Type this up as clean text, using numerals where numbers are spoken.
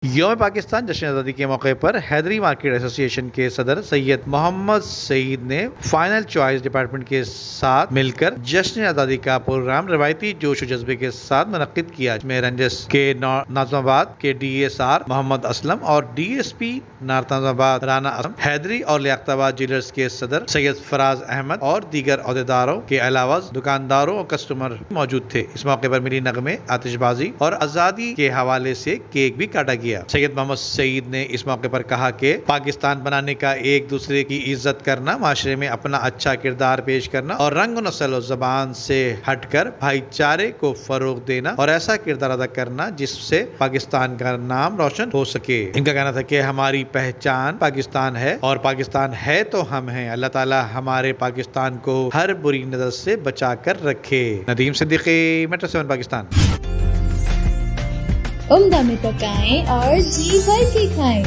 یوم پاکستان جشن آزادی کے موقع پر حیدری مارکیٹ ایسوسی ایشن کے صدر سید محمد سعید نے فائنل چوائس ڈپارٹمنٹ کے ساتھ مل کر جشن آزادی کا پروگرام روایتی جوش و جذبے کے ساتھ منعقد کیا، جس میں رینجرز کے ناظم آباد کے ڈی ایس آر محمد اسلم اور ڈی ایس پی نارتھ آباد رانا اسلم، حیدری اور لیاقت آباد جیلرز کے صدر سید فراز احمد اور دیگر عہدیداروں کے علاوہ دکانداروں اور کسٹمر موجود تھے۔ اس موقع پر ملی نغمے، آتش بازی اور آزادی کے حوالے سے کیک بھی کاٹا گیا۔ سید محمد سعید نے اس موقع پر کہا کہ پاکستان بنانے کا ایک دوسرے کی عزت کرنا، معاشرے میں اپنا اچھا کردار پیش کرنا اور رنگ و نسل و زبان سے ہٹ کر بھائی چارے کو فروغ دینا اور ایسا کردار ادا کرنا جس سے پاکستان کا نام روشن ہو سکے۔ ان کا کہنا تھا کہ ہماری پہچان پاکستان ہے اور پاکستان ہے تو ہم ہیں۔ اللہ تعالی ہمارے پاکستان کو ہر بری نظر سے بچا کر رکھے۔ ندیم صدیقی، میٹرو 7 پاکستان۔ عمدہ میں پکائیں اور جی بھر کے کھائیں۔